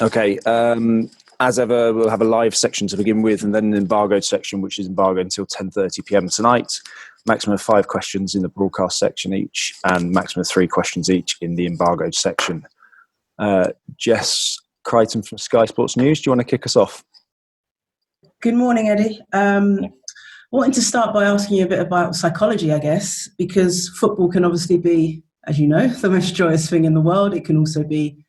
Okay. As ever, we'll have a live section to begin with, and then an embargoed section, which is embargoed until 10:30 p.m. tonight. Maximum of 5 questions in the broadcast section each, and maximum of 3 questions each in the embargoed section. Jess Crichton from Sky Sports News, do you want to kick us off? Good morning, Eddie. Wanting to start by asking you a bit about psychology, I guess, because football can obviously be, as you know, the most joyous thing in the world. It can also be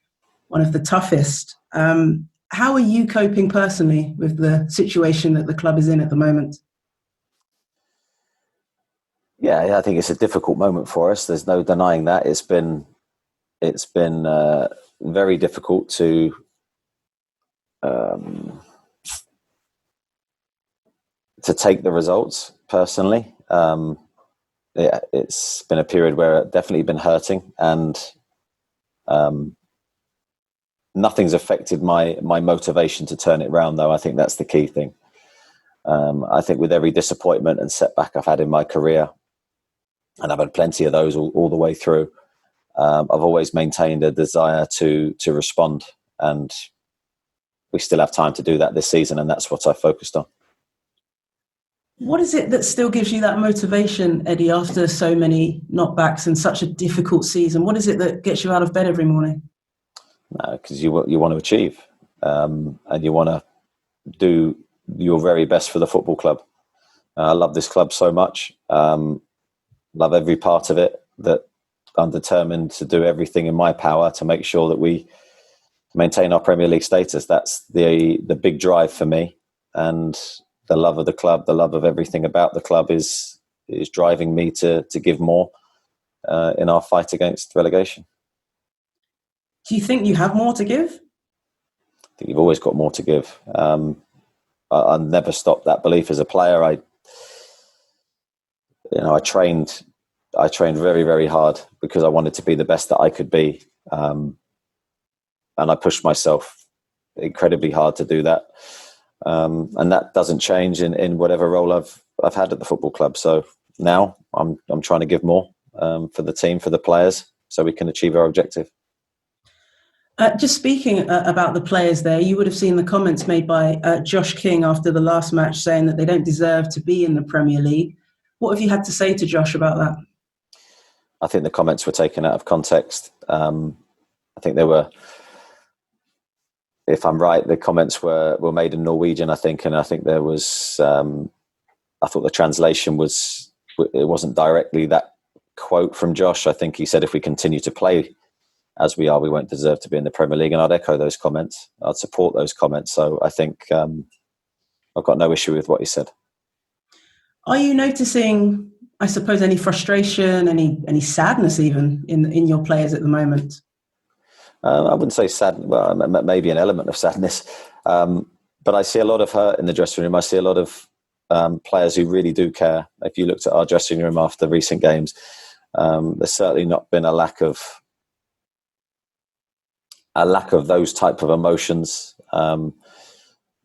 one of the toughest. How are you coping personally with the situation that the club is in at the moment? Yeah, I think it's a difficult moment for us. There's no denying that. It's been very difficult to take the results personally. It's been a period where it's definitely been hurting, and nothing's affected my motivation to turn it around, though. I think that's the key thing. I think with every disappointment and setback I've had in my career, and I've had plenty of those all the way through, I've always maintained a desire to respond, and we still have time to do that this season, and that's what I focused on. What is it that still gives you that motivation, Eddie, after so many knockbacks and such a difficult season? What is it that gets you out of bed every morning? Because you want to achieve, and you want to do your very best for the football club. I love this club so much. Love every part of it. That I'm determined to do everything in my power to make sure that we maintain our Premier League status. That's the big drive for me, and the love of the club, the love of everything about the club is driving me to give more in our fight against relegation. Do you think you have more to give? I think you've always got more to give. I never stopped that belief as a player. I trained very, very hard because I wanted to be the best that I could be, and I pushed myself incredibly hard to do that. And that doesn't change in whatever role I've had at the football club. So now I'm trying to give more for the team, for the players, so we can achieve our objective. Just speaking about the players there, you would have seen the comments made by Josh King after the last match saying that they don't deserve to be in the Premier League. What have you had to say to Josh about that? I think the comments were taken out of context. I think they were, if I'm right, the comments were made in Norwegian, I think, and I think there was, I thought the translation wasn't directly that quote from Josh. I think he said if we continue to play as we are, we won't deserve to be in the Premier League, and I'd echo those comments. I'd support those comments. So I think I've got no issue with what he said. Are you noticing, I suppose, any frustration, any sadness even in your players at the moment? I wouldn't say sad. Well, maybe an element of sadness, but I see a lot of hurt in the dressing room. I see a lot of players who really do care. If you looked at our dressing room after recent games, there's certainly not been a lack of those type of emotions.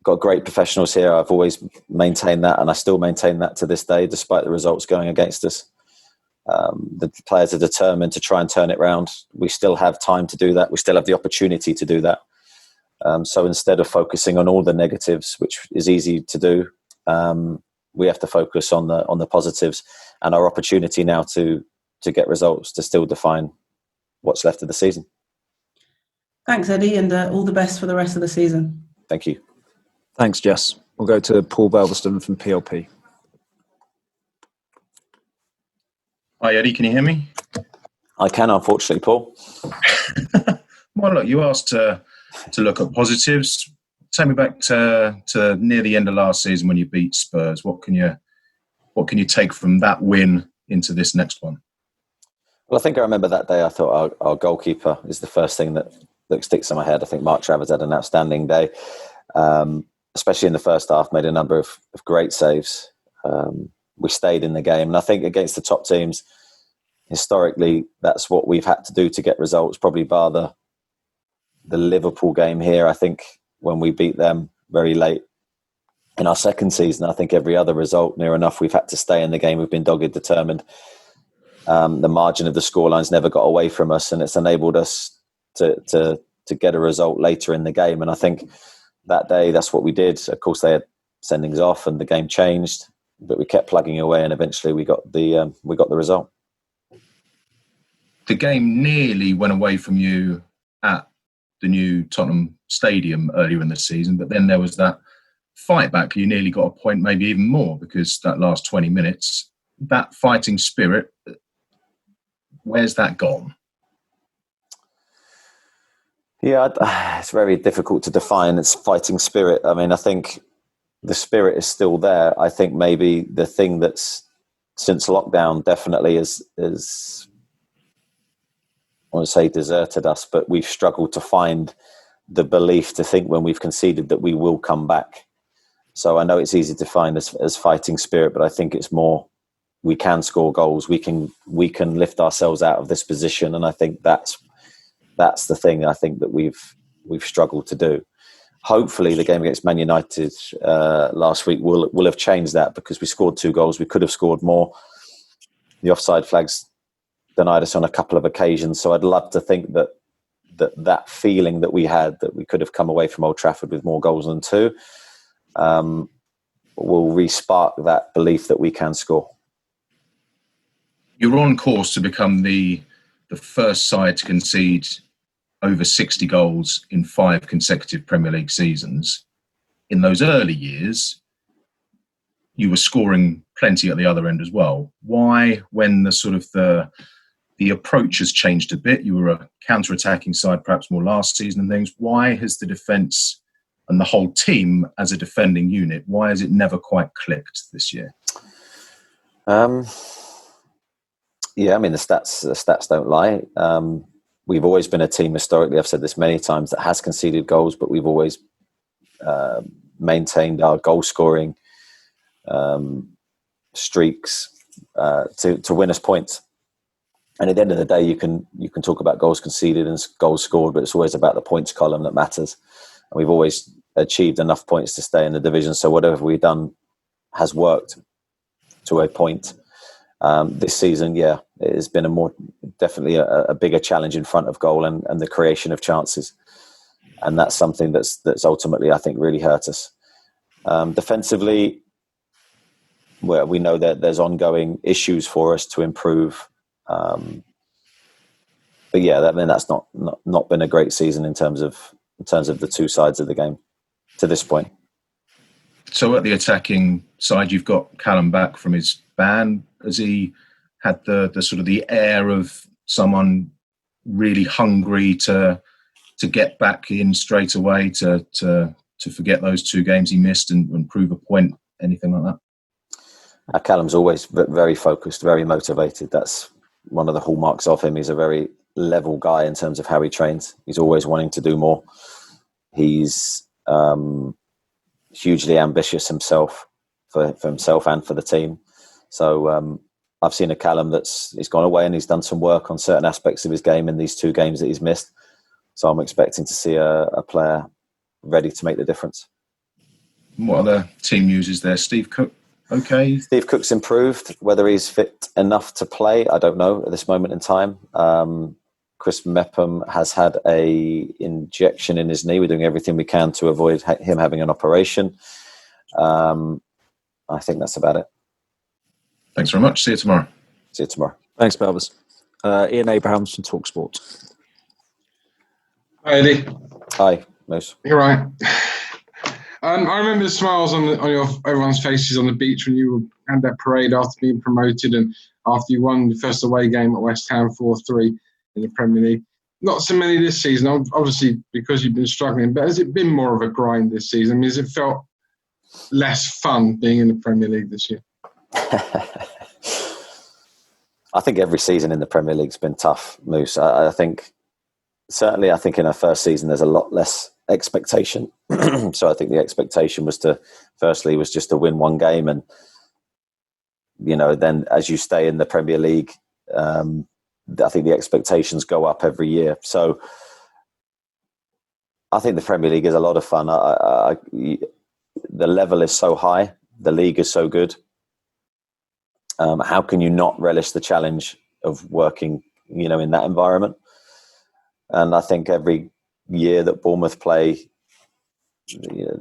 Got great professionals here. I've always maintained that, and I still maintain that to this day, despite the results going against us. The players are determined to try and turn it around. We still have time to do that. We still have the opportunity to do that. So instead of focusing on all the negatives, which is easy to do, we have to focus on the positives, and our opportunity now to get results to still define what's left of the season. Thanks, Eddie, and all the best for the rest of the season. Thank you. Thanks, Jess. We'll go to Paul Belveston from PLP. Hi, Eddie. Can you hear me? I can, unfortunately, Paul. Well, look, you asked to look at positives. Take me back to near the end of last season when you beat Spurs. What can you take from that win into this next one? Well, I think I remember that day. I thought our goalkeeper is the first thing that sticks in my head. I think Mark Travers had an outstanding day, especially in the first half. Made a number of great saves. We stayed in the game, and I think against the top teams, historically, that's what we've had to do to get results. Probably bar the Liverpool game here. I think when we beat them very late in our second season, I think every other result near enough, we've had to stay in the game. We've been dogged, determined. The margin of the scorelines never got away from us, and it's enabled us to get a result later in the game. And I think that day, that's what we did. Of course, they had sendings off and the game changed, but we kept plugging away, and eventually we got the result. The game nearly went away from you at the new Tottenham Stadium earlier in the season, but then there was that fight back. You nearly got a point, maybe even more, because that last 20 minutes, that fighting spirit, where's that gone? Yeah, it's very difficult to define. It's fighting spirit. I mean, I think the spirit is still there. I think maybe the thing that's since lockdown definitely is I want to say deserted us, but we've struggled to find the belief to think when we've conceded that we will come back. So I know it's easy to find as fighting spirit, but I think it's more we can score goals. We can lift ourselves out of this position, and I think that's the thing I think that we've struggled to do. Hopefully the game against Man United last week will have changed that, because we scored 2 goals. We could have scored more. The offside flags denied us on a couple of occasions. So I'd love to think that feeling that we had, that we could have come away from Old Trafford with more goals than 2, will re-spark that belief that we can score. You're on course to become the first side to concede over 60 goals in 5 consecutive Premier League seasons. In those early years, you were scoring plenty at the other end as well. Why, when the approach has changed a bit, you were a counter-attacking side perhaps more last season and things, why has the defence and the whole team as a defending unit, why has it never quite clicked this year? Yeah, I mean, the stats don't lie. We've always been a team historically, I've said this many times, that has conceded goals, but we've always maintained our goal scoring streaks to win us points. And at the end of the day, you can talk about goals conceded and goals scored, but it's always about the points column that matters. And we've always achieved enough points to stay in the division. So whatever we've done has worked to a point. This season, yeah, it has been definitely a bigger challenge in front of goal and the creation of chances. And that's something that's ultimately, I think, really hurt us. Defensively, where we know that there's ongoing issues for us to improve. But yeah, that's not been a great season in terms of the 2 sides of the game to this point. So at the attacking side, you've got Callum back from his ban. Has he had the sort of the air of someone really hungry to get back in straight away, to forget those 2 games he missed and prove a point, anything like that? Callum's always very focused, very motivated. That's one of the hallmarks of him. He's a very level guy in terms of how he trains. He's always wanting to do more. He's hugely ambitious himself, for himself and for the team. So I've seen a Callum he's gone away and he's done some work on certain aspects of his game in these 2 games that he's missed. So I'm expecting to see a player ready to make the difference. What other team news is there? Steve Cook, okay? Steve Cook's improved. Whether he's fit enough to play, I don't know at this moment in time. Chris Mepham has had a injection in his knee. We're doing everything we can to avoid him having an operation. I think that's about it. Thanks very much. See you tomorrow. See you tomorrow. Thanks, Belvers. Ian Abrahams from TalkSport. Hi, Eddie. Hi, Moose. You're right. I remember the smiles on everyone's faces on the beach when you had that parade after being promoted and after you won the first away game at West Ham 4-3 in the Premier League. Not so many this season, obviously, because you've been struggling. But has it been more of a grind this season? I mean, has it felt less fun being in the Premier League this year? I think every season in the Premier League's been tough, Moose. I think in our first season there's a lot less expectation. So I think the expectation was just to win 1 game, and then as you stay in the Premier League, I think the expectations go up every year. So I think the Premier League is a lot of fun. The level is so high, the league is so good. How can you not relish the challenge of working, in that environment? And I think every year that Bournemouth play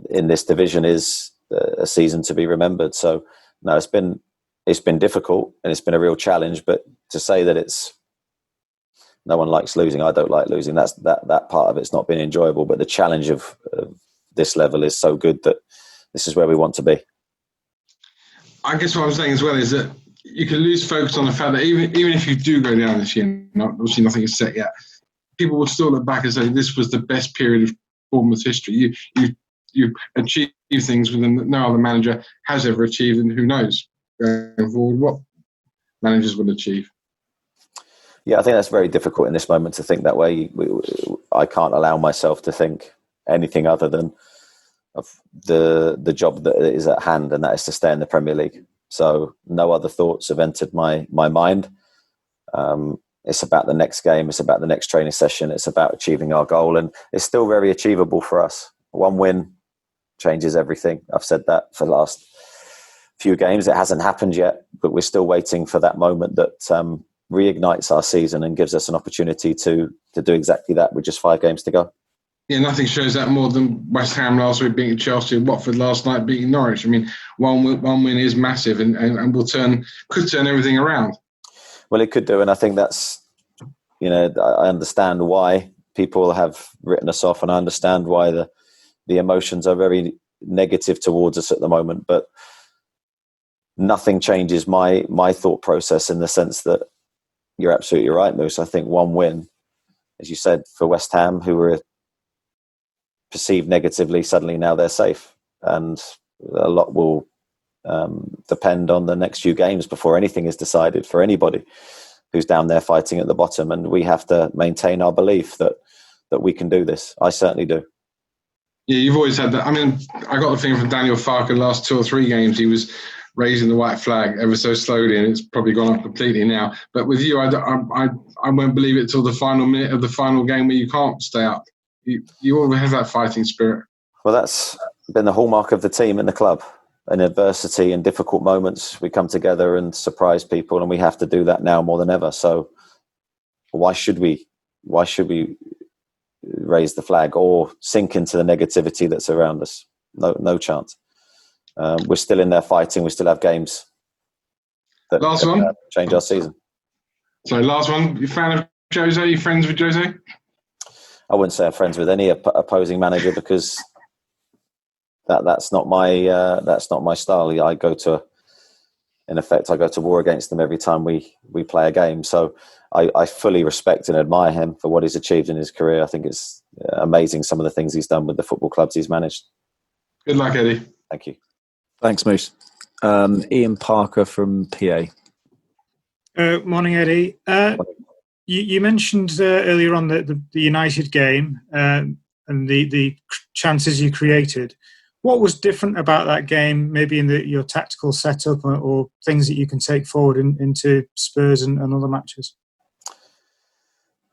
in this division is a season to be remembered. So no, it's been difficult and it's been a real challenge. But to say that no one likes losing, I don't like losing. That part of it's not been enjoyable. But the challenge of this level is so good that this is where we want to be. I guess what I'm saying as well is that you can lose focus on the fact that even if you do go down this year, obviously nothing is set yet, people will still look back and say this was the best period of Bournemouth history. You achieved things that no other manager has ever achieved, and who knows going forward what managers will achieve. Yeah, I think that's very difficult in this moment to think that way. I can't allow myself to think anything other than of the job that is at hand, and that is to stay in the Premier League. So no other thoughts have entered my mind. It's about the next game. It's about the next training session. It's about achieving our goal, and it's still very achievable for us. One win changes everything. I've said that for the last few games. It hasn't happened yet, but we're still waiting for that moment that reignites our season and gives us an opportunity to do exactly that with just 5 games to go. Yeah, nothing shows that more than West Ham last week beating Chelsea and Watford last night beating Norwich. I mean, one win is massive and could turn everything around. Well, it could do, and I think that's, I understand why people have written us off, and I understand why the emotions are very negative towards us at the moment. But nothing changes my thought process in the sense that you're absolutely right, Moose. I think one win, as you said, for West Ham, who were perceived negatively, suddenly now they're safe, and a lot will depend on the next few games before anything is decided for anybody who's down there fighting at the bottom. And we have to maintain our belief that we can do this. I certainly do. Yeah, you've always had that. I mean, I got the thing from Daniel Farke the last 2 or 3 games. He was raising the white flag ever so slowly, and it's probably gone up completely now. But with you, I won't believe it till the final minute of the final game where you can't stay up. You always have that fighting spirit. Well, that's been the hallmark of the team and the club. In adversity and difficult moments, we come together and surprise people, and we have to do that now more than ever. So why should we raise the flag or sink into the negativity that's around us? No chance. We're still in there fighting. We still have games that last one change our season. So last one, you fan of Jose? You friends with Jose? I wouldn't say I'm friends with any opposing manager, because that's not my style. I go to war against them every time we play a game. So I fully respect and admire him for what he's achieved in his career. I think it's amazing some of the things he's done with the football clubs he's managed. Good luck, Eddie. Thank you. Thanks, Moose. Ian Parker from PA. Morning, Eddie. You mentioned earlier on the United game and the chances you created. What was different about that game, maybe in your tactical setup or things that you can take forward into Spurs and other matches?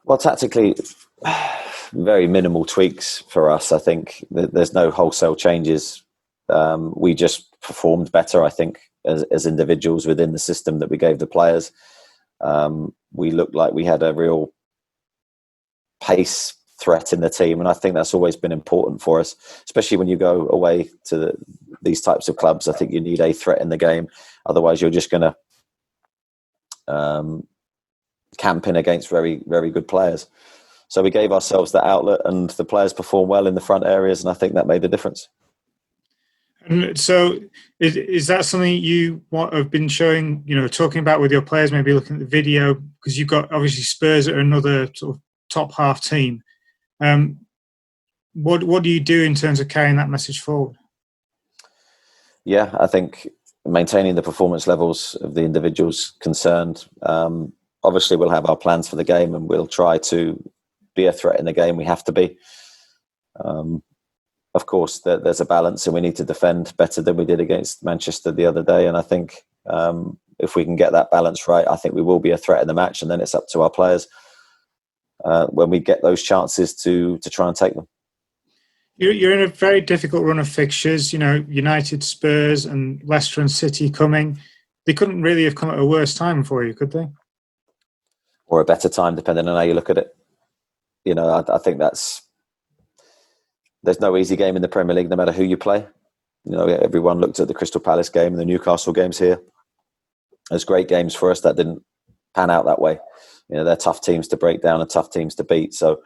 Well, tactically, very minimal tweaks for us. I think there's no wholesale changes. We just performed better, I think, as individuals within the system that we gave the players. We looked like we had a real pace threat in the team, and I think that's always been important for us, especially when you go away to these types of clubs. I think you need a threat in the game, otherwise you're just going to camp in against very, very good players. So we gave ourselves that outlet, and the players performed well in the front areas, and I think that made the difference. And so is that something you have been showing, talking about with your players, maybe looking at the video, because you've got obviously Spurs are another sort of top half team. What do you do in terms of carrying that message forward? Yeah, I think maintaining the performance levels of the individuals concerned. Obviously, we'll have our plans for the game, and we'll try to be a threat in the game. We have to be. Of course, there's a balance, and we need to defend better than we did against Manchester the other day. And I think if we can get that balance right, I think we will be a threat in the match, and then it's up to our players when we get those chances to try and take them. You're in a very difficult run of fixtures. United, Spurs, and Leicester and City coming. They couldn't really have come at a worse time for you, could they? Or a better time, depending on how you look at it. I think that's there's no easy game in the Premier League, no matter who you play. You know, everyone looked at the Crystal Palace game and the Newcastle games here. There's great games for us that didn't pan out that way. You know, they're tough teams to break down and tough teams to beat. So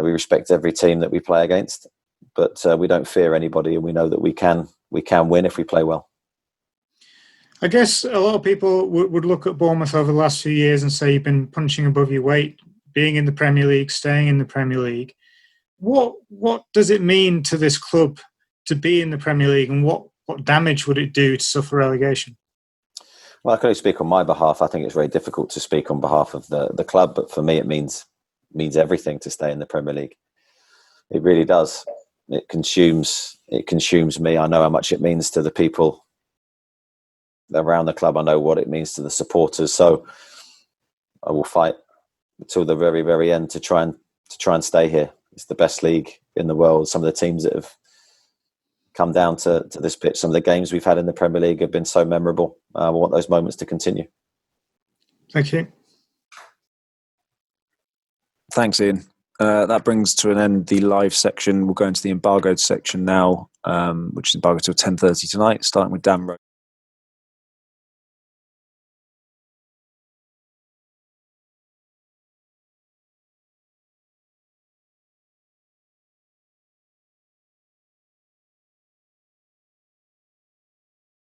we respect every team that we play against, but we don't fear anybody, and we know that we can win if we play well. I guess a lot of people would look at Bournemouth over the last few years and say you've been punching above your weight, being in the Premier League, staying in the Premier League. What does it mean to this club to be in the Premier League, and what damage would it do to suffer relegation? Well, I can only speak on my behalf. I think it's very difficult to speak on behalf of the club, but for me it means everything to stay in the Premier League. It really does. It consumes me. I know how much it means to the people around the club. I know what it means to the supporters. So I will fight until the very, very end to try and stay here. It's the best league in the world. Some of the teams that have come down to this pitch, some of the games we've had in the Premier League have been so memorable. I want those moments to continue. Thank you. Thanks, Ian. That brings to an end the live section. We'll go into the embargoed section now, which is embargoed till 10:30 tonight, starting with Dan Rose.